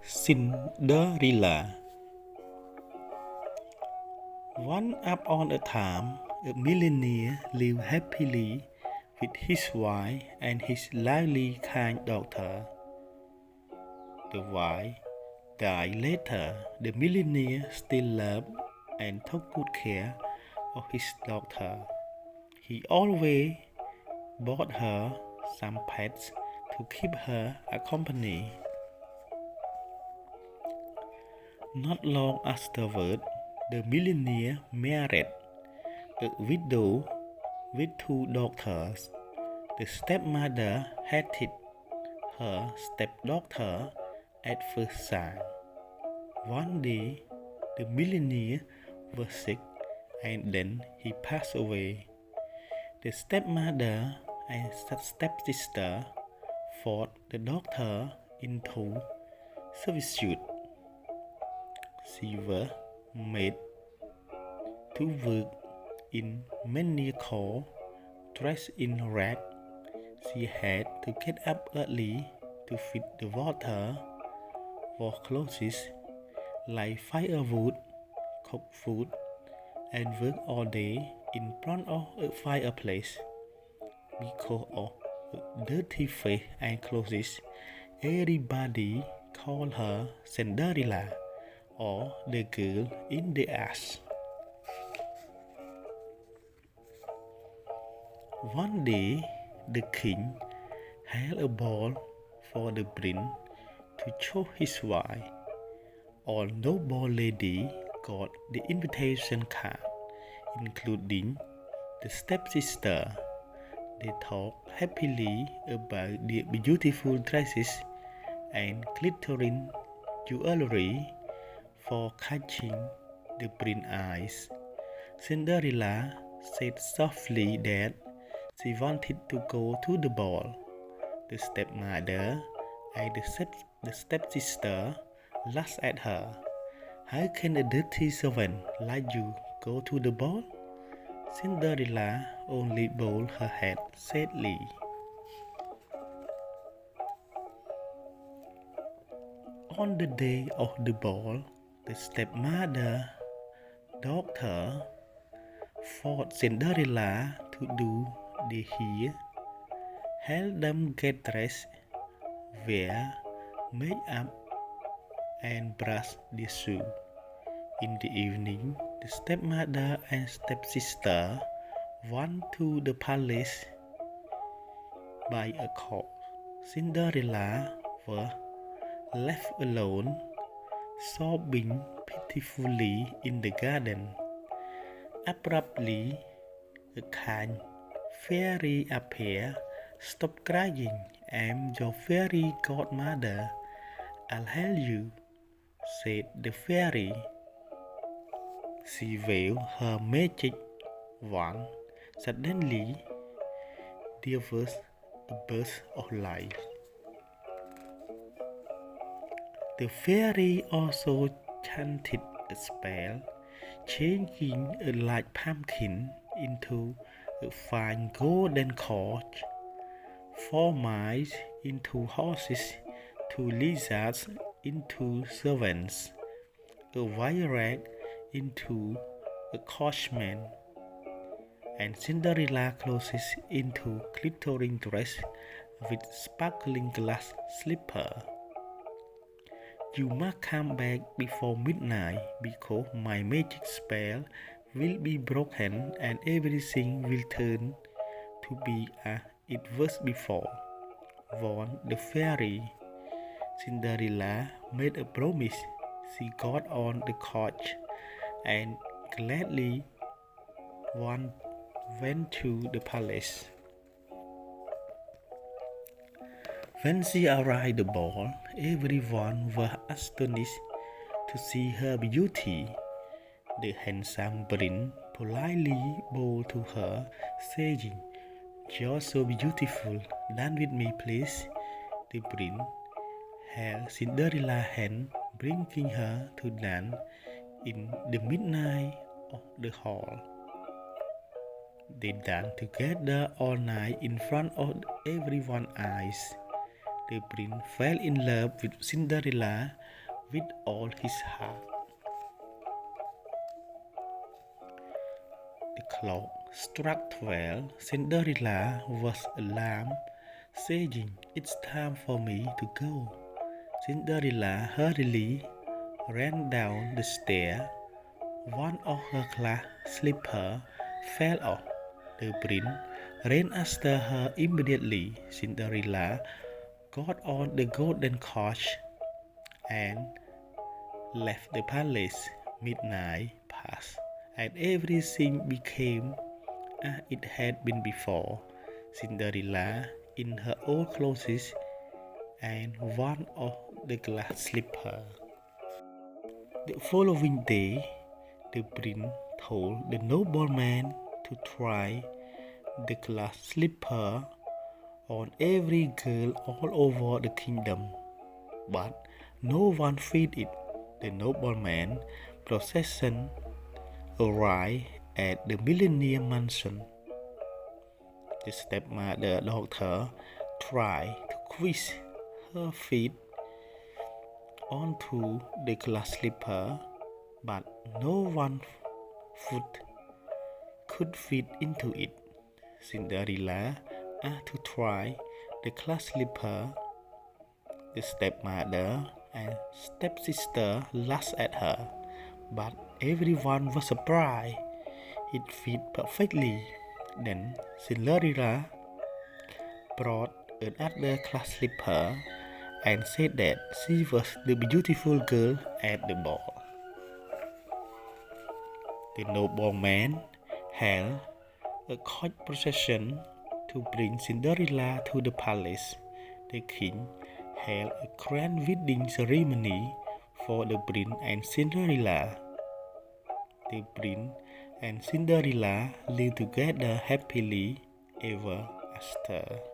Cinderella. Once upon a time, a millionaire lived happily with his wife and his lively kind daughter. The wife died later. The millionaire still loved and took good care of his daughter. He always bought her some pets to keep her company. Not long afterward, the millionaire married a widow with two daughters. The stepmother hated her stepdaughter at first sight. One day, the millionaire was sick and then he passed away. The stepmother and stepsister forced the daughter into servitude. She was made to work in many chores, dressed in rags. She had to get up early to feed the water, wash clothes, light firewood, cook food, and work all day in front of a fireplace. Because of her dirty face and clothes, everybody called her Cinderella, or the girl in the ash. One day, the king held a ball for the prince to show his wife. All noble ladies got the invitation card, including the stepsister. They talked happily about their beautiful dresses and glittering jewelry for catching the prince's eyes. Cinderella said softly that she wanted to go to the ball. The stepmother and the stepsister laughed at her. How can a dirty servant like you go to the ball? Cinderella only bowed her head sadly. On the day of the ball, the stepmother daughter forced Cinderella to do the hair, help them get dressed, wear makeup, and brush their shoes. In the evening, the stepmother and stepsister went to the palace by a coach. Cinderella was left alone, sobbing pitifully in the garden. Abruptly, a kind fairy appeared. Stop crying, I'm your fairy godmother. I'll help you, said the fairy. She waved her magic wand. Suddenly, there was a burst of light. The fairy also chanted a spell, changing a light pumpkin into a fine golden coach, 4 mice into horses, 2 lizards into servants, a white rat into a coachman, and Cinderella clothes into glittering dress with sparkling glass slipper. You must come back before midnight, because my magic spell will be broken and everything will turn to be as it was before, warned the fairy. Cinderella made a promise. She got on the coach and gladly went to the palace. When she arrived at the ball, everyone was astonished to see her beauty. The handsome prince politely bowed to her, saying, "You're so beautiful, dance with me, please." The prince held Cinderella's hand, bringing her to dance in the midnight of the hall. They danced together all night in front of everyone's eyes. the prince fell in love with Cinderella with all his heart. The clock struck 12. Cinderella was alarmed, saying, "It's time for me to go." Cinderella hurriedly ran down the stair. One of her glass slippers fell off. The prince ran after her immediately. Cinderella got on the golden coach and left the palace. Midnight passed, and everything became as it had been before. Cinderella in her old clothes and one of the glass slippers. The following day, the prince told the nobleman to try the glass slipper on every girl all over the kingdom, but no one fit it. The nobleman procession arrived at the millionaire mansion. The stepmother daughter tried to squeeze her feet onto the glass slipper, but no one foot could fit into it. Cinderella asked to try the glass slipper. The stepmother and stepsister laughed at her, but everyone was surprised. It fit perfectly. Then Cinderella brought another glass slipper and said that she was the beautiful girl at the ball. The nobleman held a court procession to bring Cinderella to the palace. The king held a grand wedding ceremony for the prince and Cinderella. The prince and Cinderella lived together happily ever after.